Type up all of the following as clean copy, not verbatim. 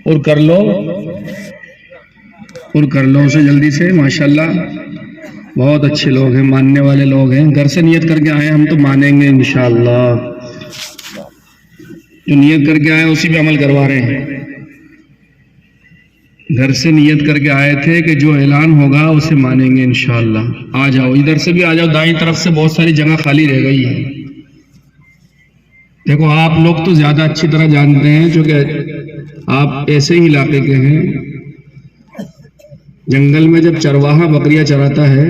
اور کر لو اسے جلدی سے. ماشاءاللہ بہت اچھے لوگ ہیں, ماننے والے لوگ ہیں. گھر سے نیت کر کے آئے, ہم تو مانیں گے انشاءاللہ. جو نیت کر کے آئے اسی پہ عمل کروا رہے ہیں. گھر سے نیت کر کے آئے تھے کہ جو اعلان ہوگا اسے مانیں گے انشاءاللہ. آ جاؤ, ادھر سے بھی آ جاؤ, دائیں طرف سے بہت ساری جگہ خالی رہ گئی ہے. دیکھو آپ لوگ تو زیادہ اچھی طرح جانتے ہیں چونکہ آپ ایسے ہی علاقے کے ہیں. جنگل میں جب چرواہا بکریاں چراتا ہے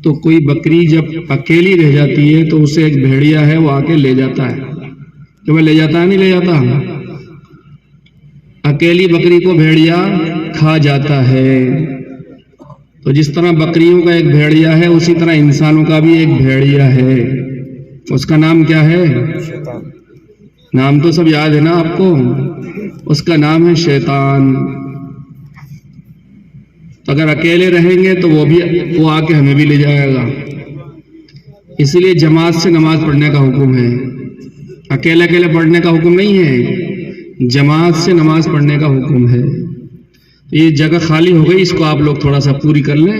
تو کوئی بکری جب اکیلی رہ جاتی ہے تو اسے ایک بھیڑیا ہے وہ آ کے لے جاتا ہے. کہ میں لے جاتا ہے نہیں لے جاتا, اکیلی بکری کو بھیڑیا کھا جاتا ہے. تو جس طرح بکریوں کا ایک بھیڑیا ہے اسی طرح انسانوں کا بھی ایک بھیڑیا ہے. اس کا نام کیا ہے؟ نام تو سب یاد ہے نا آپ کو, اس کا نام ہے شیطان. اگر اکیلے رہیں گے تو وہ آ کے ہمیں بھی لے جائے گا. اس لیے جماعت سے نماز پڑھنے کا حکم ہے, اکیلے اکیلے پڑھنے کا حکم نہیں ہے, جماعت سے نماز پڑھنے کا حکم ہے. یہ جگہ خالی ہو گئی, اس کو آپ لوگ تھوڑا سا پوری کر لیں.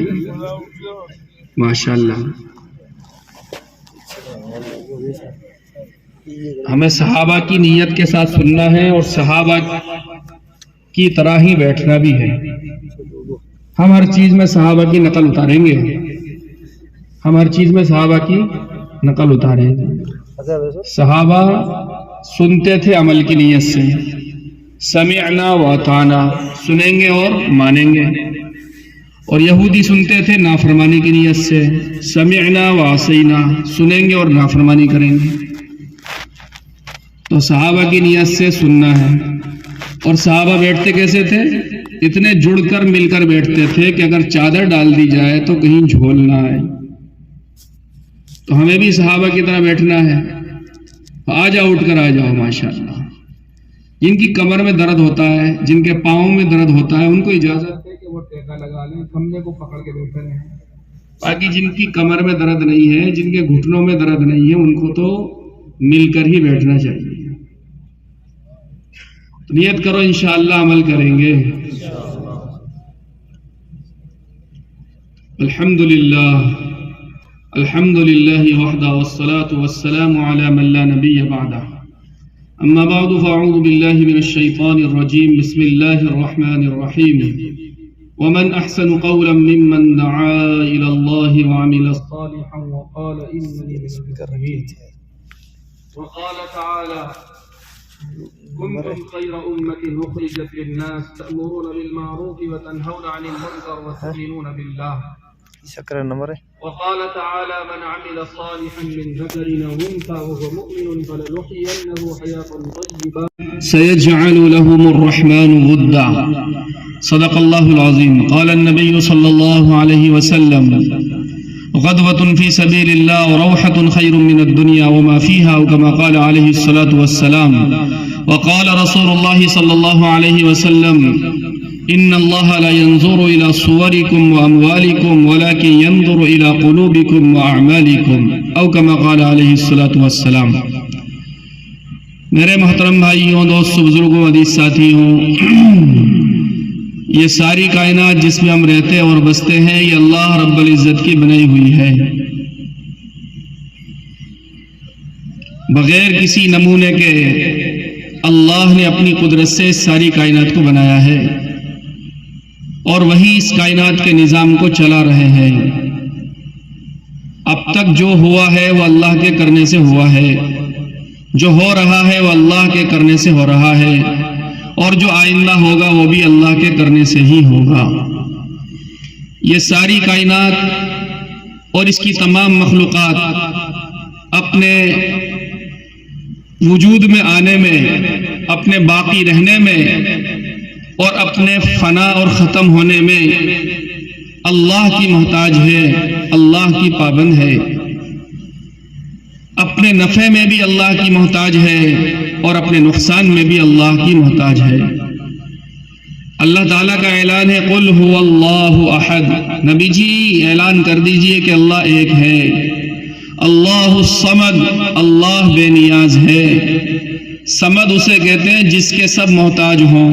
ماشاءاللہ ہمیں صحابہ کی نیت کے ساتھ سننا ہے اور صحابہ کی طرح ہی بیٹھنا بھی ہے. ہم ہر چیز میں صحابہ کی نقل اتاریں گے, صحابہ سنتے تھے عمل کی نیت سے, سمعنا و اطعنا, سنیں گے اور مانیں گے. اور یہودی سنتے تھے نافرمانی کی نیت سے, سمعنا و عصینا, سنیں گے اور نافرمانی کریں گے. تو صحابہ کی نیت سے سننا ہے. اور صحابہ بیٹھتے کیسے تھے؟ اتنے جڑ کر مل کر بیٹھتے تھے کہ اگر چادر ڈال دی جائے تو کہیں جھول نہ آئے. تو ہمیں بھی صحابہ کی طرح بیٹھنا ہے. آ جاؤ, اٹھ کر آ جاؤ. ماشاءاللہ جن کی کمر میں درد ہوتا ہے, جن کے پاؤں میں درد ہوتا ہے, ان کو اجازت ہے کہ وہ ٹیکا لگا لیں, کمرے کو پکڑ کے بیٹھے رہیں. باقی جن کی کمر میں درد نہیں ہے, جن کے گھٹنوں میں درد نہیں ہے, ان کو تو مل کر ہی بیٹھنا چاہیے. نیت کرو انشاءاللہ عمل کریں گے. الحمدللہ وحدہ والصلاة والسلام علی من لا نبی بعدہ. اما بعد فاعوذ باللہ من الشیطان الرجیم. بسم اللہ الرحمن الرحیم. ومن احسن قولا ممن دعا الى اللہ وعمل صالحا وقال اننی من المسلمین. وقال تعالی كنتم خير أمة أخرجت للناس تأمرون بالمعروف وتنهون عن المنكر وتؤمنون بالله. وقال تعالى من عمل صالحا من ذكر أو أنثى وهو مؤمن فلنحيينه حياة طيبة سيجعل لهم الرحمن ودا. صدق الله العظيم. قال النبي صلى الله عليه وسلم غدوة في سبيل الله وروحة خير من الدنيا وما فيها, أو كما قال عليه الصلاة والسلام. وقال رسول الله صلى الله عليه وسلم إن الله لا ينظر إلى صوركم وأموالكم ولكن ينظر إلى قلوبكم وأعمالكم, أو كما قال عليه الصلاة والسلام. میرے محترم بھائیوں, دوستوں, بزرگوں, عزیز ساتھیوں, یہ ساری کائنات جس میں ہم رہتے اور بستے ہیں یہ اللہ رب العزت کی بنائی ہوئی ہے. بغیر کسی نمونے کے اللہ نے اپنی قدرت سے اس ساری کائنات کو بنایا ہے اور وہی اس کائنات کے نظام کو چلا رہے ہیں. اب تک جو ہوا ہے وہ اللہ کے کرنے سے ہوا ہے, جو ہو رہا ہے وہ اللہ کے کرنے سے ہو رہا ہے, اور جو آئندہ ہوگا وہ بھی اللہ کے کرنے سے ہی ہوگا. یہ ساری کائنات اور اس کی تمام مخلوقات اپنے وجود میں آنے میں, اپنے باقی رہنے میں اور اپنے فنا اور ختم ہونے میں اللہ کی محتاج ہے, اللہ کی پابند ہے. اپنے نفع میں بھی اللہ کی محتاج ہے اور اپنے نقصان میں بھی اللہ کی محتاج ہے. اللہ تعالیٰ کا اعلان ہے قل هو اللہ احد. نبی جی اعلان کر دیجئے کہ اللہ ایک ہے. اللہ الصمد, اللہ بے نیاز ہے. سمد اسے کہتے ہیں جس کے سب محتاج ہوں،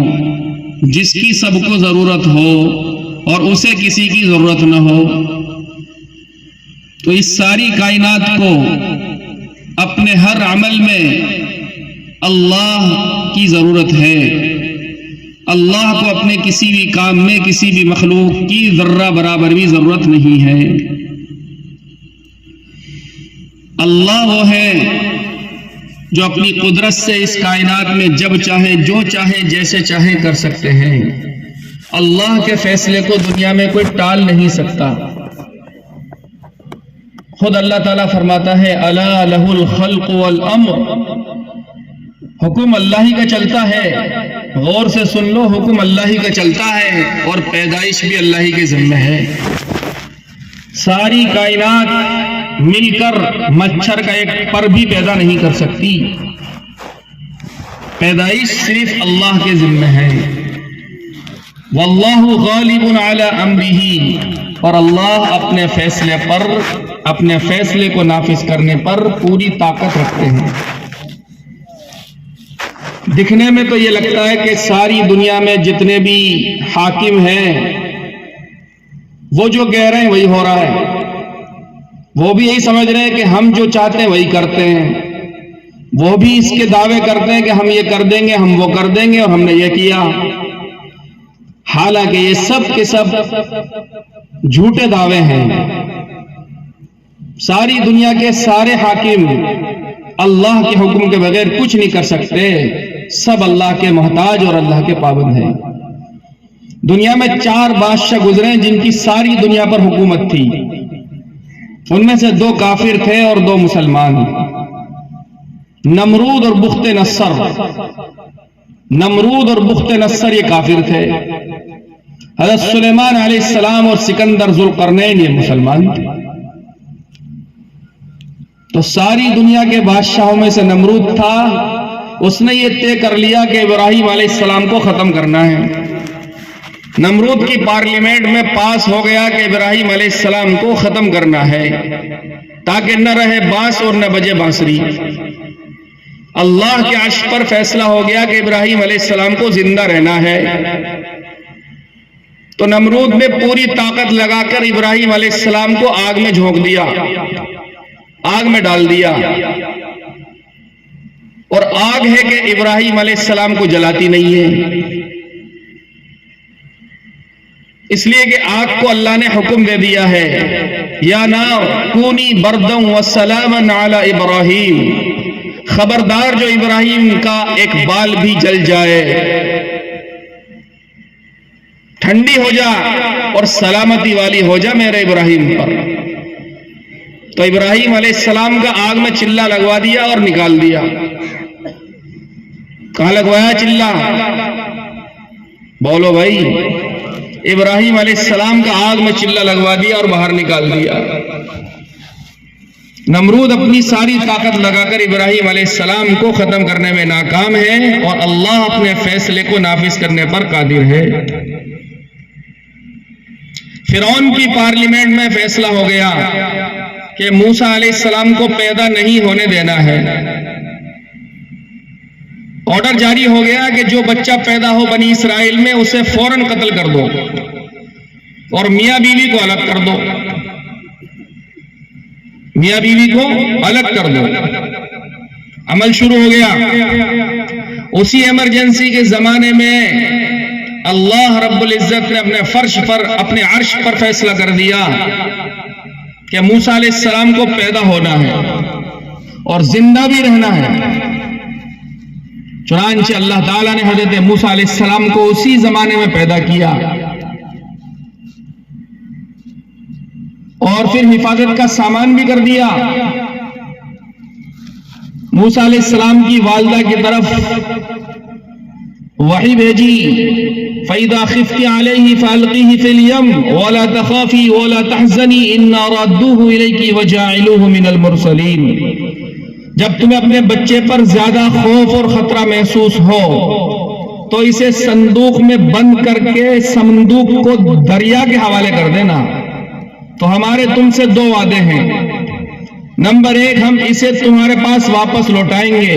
جس کی سب کو ضرورت ہو اور اسے کسی کی ضرورت نہ ہو۔ تو اس ساری کائنات کو اپنے ہر عمل میں اللہ کی ضرورت ہے۔ اللہ کو اپنے کسی بھی کام میں کسی بھی مخلوق کی ذرہ برابر بھی ضرورت نہیں ہے۔ اللہ وہ ہے جو اپنی قدرت سے اس کائنات میں جب چاہے جو چاہے جیسے چاہے کر سکتے ہیں۔ اللہ کے فیصلے کو دنیا میں کوئی ٹال نہیں سکتا۔ خود اللہ تعالیٰ فرماتا ہے الا لہ الخلق والامر، حکم اللہ ہی کا چلتا ہے۔ غور سے سن لو، حکم اللہ ہی کا چلتا ہے اور پیدائش بھی اللہ ہی کے ذمہ ہے۔ ساری کائنات مل کر مچھر کا ایک پر بھی پیدا نہیں کر سکتی، پیدائش صرف اللہ کے ذمہ ہے۔ واللہ غالب علی امرہ، اور اللہ اپنے فیصلے پر، اپنے فیصلے کو نافذ کرنے پر پوری طاقت رکھتے ہیں۔ دکھنے میں تو یہ لگتا ہے کہ ساری دنیا میں جتنے بھی حاکم ہیں وہ جو کہہ رہے ہیں وہی ہو رہا ہے، وہ بھی یہی سمجھ رہے ہیں کہ ہم جو چاہتے ہیں وہی کرتے ہیں، وہ بھی اس کے دعوے کرتے ہیں کہ ہم یہ کر دیں گے، ہم وہ کر دیں گے اور ہم نے یہ کیا۔ حالانکہ یہ سب کے سب جھوٹے دعوے ہیں۔ ساری دنیا کے سارے حاکم اللہ کے حکم کے بغیر کچھ نہیں کر سکتے، سب اللہ کے محتاج اور اللہ کے پابند ہیں۔ دنیا میں 4 بادشاہ گزرے جن کی ساری دنیا پر حکومت تھی، ان میں سے 2 کافر تھے اور 2 مسلمان، نمرود اور بخت نصر۔ نمرود اور بخت نصر یہ کافر تھے، حضرت سلیمان علیہ السلام اور سکندر ذوالقرنین یہ مسلمان تھے۔ تو ساری دنیا کے بادشاہوں میں سے نمرود تھا، اس نے یہ طے کر لیا کہ ابراہیم علیہ السلام کو ختم کرنا ہے۔ نمرود کی پارلیمنٹ میں پاس ہو گیا کہ ابراہیم علیہ السلام کو ختم کرنا ہے تاکہ نہ رہے بانس اور نہ بجے بانسری۔ اللہ کے عرش پر فیصلہ ہو گیا کہ ابراہیم علیہ السلام کو زندہ رہنا ہے۔ تو نمرود نے پوری طاقت لگا کر ابراہیم علیہ السلام کو آگ میں جھونک دیا، آگ میں ڈال دیا، اور آگ ہے کہ ابراہیم علیہ السلام کو جلاتی نہیں ہے، اس لیے کہ آگ کو اللہ نے حکم دے دیا ہے یا نار کونی بردا وسلاما علی ابراہیم، خبردار جو ابراہیم کا ایک بال بھی جل جائے ٹھنڈی ہو جا اور سلامتی والی ہو جا میرے ابراہیم پر۔ تو ابراہیم علیہ السلام کا آگ میں چلہ لگوا دیا اور نکال دیا۔ کہاں لگوایا چلہ؟ بولو بھائی، ابراہیم علیہ السلام کا آگ میں چلہ لگوا دیا اور باہر نکال دیا۔ نمرود اپنی ساری طاقت لگا کر ابراہیم علیہ السلام کو ختم کرنے میں ناکام ہے اور اللہ اپنے فیصلے کو نافذ کرنے پر قادر ہے۔ فرعون کی پارلیمنٹ میں فیصلہ ہو گیا کہ موسیٰ علیہ السلام کو پیدا نہیں ہونے دینا ہے۔ آرڈر جاری ہو گیا کہ جو بچہ پیدا ہو بنی اسرائیل میں اسے فوراً قتل کر دو اور میاں بیوی کو الگ کر دو، میاں بیوی کو الگ کر دو۔ عمل شروع ہو گیا۔ اسی ایمرجنسی کے زمانے میں اللہ رب العزت نے اپنے فرش پر، اپنے عرش پر فیصلہ کر دیا کہ موسیٰ علیہ السلام کو پیدا ہونا ہے اور زندہ بھی رہنا ہے۔ چنانچہ اللہ تعالیٰ نے حضرت موسیٰ علیہ السلام کو اسی زمانے میں پیدا کیا اور پھر حفاظت کا سامان بھی کر دیا۔ موسیٰ علیہ السلام کی والدہ کی طرف وحی بھیجی، فَإِذَا خِفْتِ عَلَيْهِ فَأَلْقِيهِ فِي الْيَمِّ وَلَا تَخَافِي وَلَا تَحْزَنِي إِنَّا رَادُّوهُ إِلَيْكِ وَجَاعِلُوهُ مِنَ الْمُرْسَلِينَ۔ جب تمہیں اپنے بچے پر زیادہ خوف اور خطرہ محسوس ہو تو اسے صندوق میں بند کر کے صندوق کو دریا کے حوالے کر دینا۔ تو ہمارے تم سے 2 وعدے ہیں، نمبر 1 ہم اسے تمہارے پاس واپس لوٹائیں گے،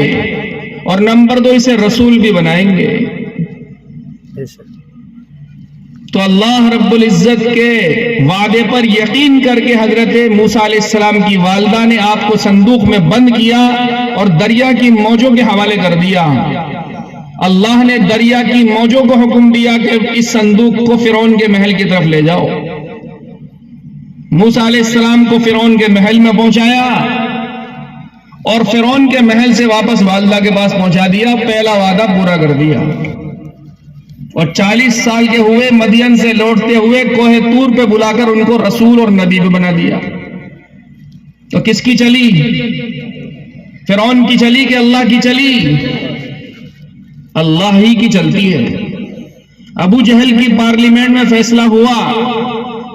اور نمبر 2 اسے رسول بھی بنائیں گے۔ تو اللہ رب العزت کے وعدے پر یقین کر کے حضرت موسیٰ علیہ السلام کی والدہ نے آپ کو صندوق میں بند کیا اور دریا کی موجوں کے حوالے کر دیا۔ اللہ نے دریا کی موجوں کو حکم دیا کہ اس صندوق کو فرعون کے محل کی طرف لے جاؤ۔ موسیٰ علیہ السلام کو فرعون کے محل میں پہنچایا اور فرعون کے محل سے واپس والدہ کے پاس پہنچا دیا، پہلا وعدہ پورا کر دیا۔ اور 40 سال کے ہوئے مدین سے لوٹتے ہوئے کوہ طور پہ بلا کر ان کو رسول اور نبی بھی بنا دیا۔ تو کس کی چلی؟ فرعون کی چلی کہ اللہ کی چلی؟ اللہ ہی کی چلتی ہے۔ ابو جہل کی پارلیمنٹ میں فیصلہ ہوا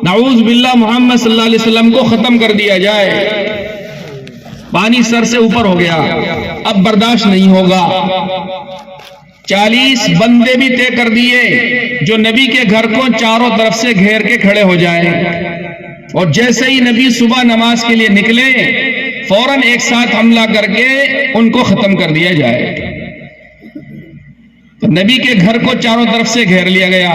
نعوذ باللہ محمد صلی اللہ علیہ وسلم کو ختم کر دیا جائے، پانی سر سے اوپر ہو گیا، اب برداشت نہیں ہوگا۔ 40 بندے بھی طے کر دیے جو نبی کے گھر کو چاروں طرف سے گھیر کے کھڑے ہو جائیں، اور جیسے ہی نبی صبح نماز کے لیے نکلے فوراً ایک ساتھ حملہ کر کے ان کو ختم کر دیا جائے۔ تو نبی کے گھر کو چاروں طرف سے گھیر لیا گیا۔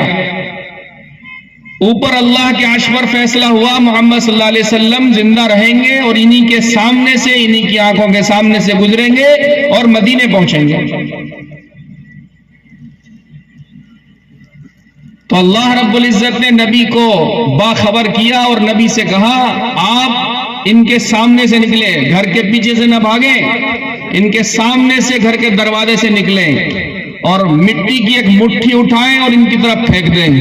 اوپر اللہ کے عرش پر فیصلہ ہوا محمد صلی اللہ علیہ وسلم زندہ رہیں گے اور انہی کے سامنے سے، انہی کی آنکھوں کے سامنے سے گزریں گے اور مدینے پہنچیں گے۔ تو اللہ رب العزت نے نبی کو باخبر کیا اور نبی سے کہا آپ ان کے سامنے سے نکلے، گھر کے پیچھے سے نہ بھاگیں، ان کے سامنے سے گھر کے دروازے سے نکلیں اور مٹی کی ایک مٹھی اٹھائیں اور ان کی طرف پھینک دیں۔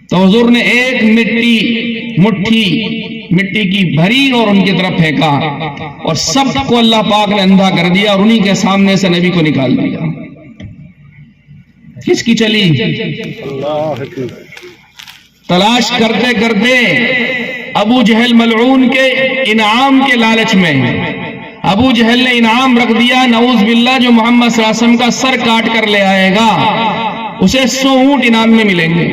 تو حضور نے ایک مٹی کی بھری اور ان کی طرف پھینکا اور سب کو اللہ پاک نے اندھا کر دیا اور انہی کے سامنے سے نبی کو نکال دیا۔ کس کی چلی؟ تلاش کرتے کرتے ابو جہل ملعون کے انعام کے لالچ میں ابو جہل نے انعام رکھ دیا نعوذ باللہ جو محمد صلی اللہ علیہ وسلم کا سر کاٹ کر لے آئے گا اسے 100 اونٹ انعام میں ملیں گے۔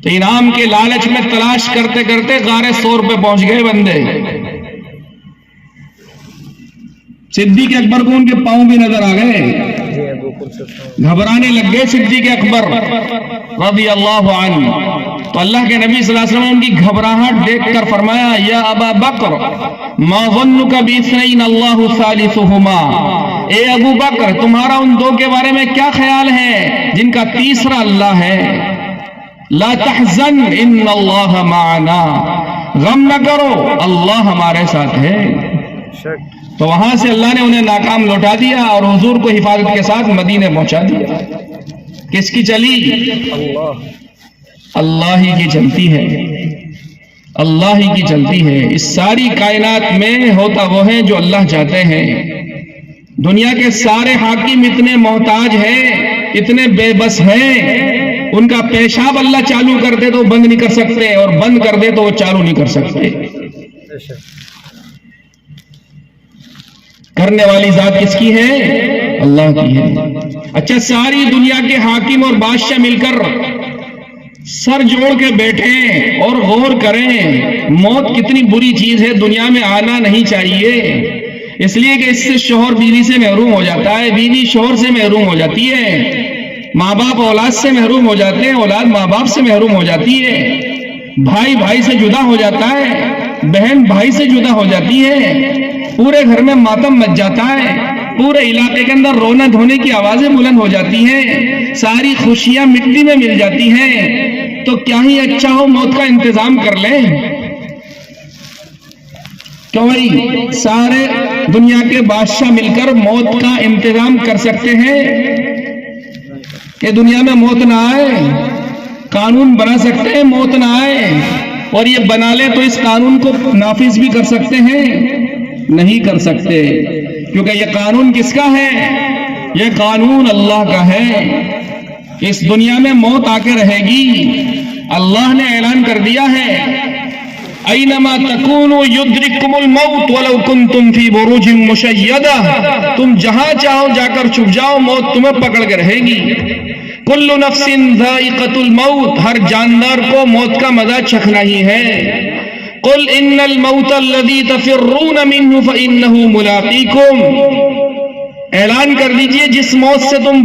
تو انعام کے لالچ میں تلاش کرتے کرتے غار ثور پہ پہنچ گئے بندے۔ صدیق اکبر کو ان کے پاؤں بھی نظر آ گئے، گھبرانے لگ گئے صدیق اکبر رضی اللہ عنہ۔ تو اللہ کے نبی صلی اللہ علیہ وسلم نے ان کی گھبراہٹ دیکھ کر فرمایا یا ابا بکر ما ظنک باثنین اللہ ثالثہما، اے ابو بکر تمہارا ان دو کے بارے میں کیا خیال ہے جن کا تیسرا اللہ ہے؟ لا تحزن ان اللہ معنا، غم نہ کرو اللہ ہمارے ساتھ ہے۔ تو وہاں سے اللہ نے انہیں ناکام لوٹا دیا اور حضور کو حفاظت کے ساتھ مدینے پہنچا دیا۔ کس کی چلی؟ اللہ ہی کی چلتی ہے، اللہ ہی کی چلتی ہے۔ اس ساری کائنات میں ہوتا وہ ہے جو اللہ چاہتے ہیں۔ دنیا کے سارے حاکم اتنے محتاج ہیں، اتنے بے بس ہیں، ان کا پیشاب اللہ چالو کر دے تو بند نہیں کر سکتے اور بند کر دے تو وہ چالو نہیں کر سکتے۔ کرنے والی ذات کس کی ہے؟ اللہ کی ہے۔ اچھا ساری دنیا کے حاکم اور بادشاہ مل کر سر جوڑ کے بیٹھیں اور غور کریں موت کتنی بری چیز ہے، دنیا میں آنا نہیں چاہیے، اس لیے کہ اس سے شوہر بیوی سے محروم ہو جاتا ہے، بیوی شوہر سے محروم ہو جاتی ہے، ماں باپ اولاد سے محروم ہو جاتے ہیں، اولاد ماں باپ سے محروم ہو جاتی ہے، بھائی بھائی سے جدا ہو جاتا ہے، بہن بھائی سے جدا ہو جاتی ہے، پورے گھر میں ماتم مچ جاتا ہے، پورے علاقے کے اندر رونا دھونے کی آوازیں بلند ہو جاتی ہیں، ساری خوشیاں مٹی میں مل جاتی ہیں، تو کیا ہی اچھا ہو موت کا انتظام کر لیں۔ کیوں بھائی سارے دنیا کے بادشاہ مل کر موت کا انتظام کر سکتے ہیں کہ دنیا میں موت نہ آئے، قانون بنا سکتے ہیں موت نہ آئے، اور یہ بنا لے تو اس قانون کو نافذ بھی کر سکتے ہیں؟ نہیں کر سکتے، کیونکہ یہ قانون کس کا ہے؟ یہ قانون اللہ کا ہے۔ اس دنیا میں موت آ کے رہے گی، اللہ نے اعلان کر دیا ہے اینما تکونوا یدرککم الموت ولو کنتم فی بروج مشیدہ، تم جہاں چاہو جا کر چھپ جاؤ موت تمہیں پکڑ کے رہے گی۔ کل نفس ذائقۃ الموت، ہر جاندار کو موت کا مزہ چکھنا ہی ہے۔ قل ان الموت الذي تفرون منه فانه ملاقيكم، اعلان کر دیجئے جس موت سے تم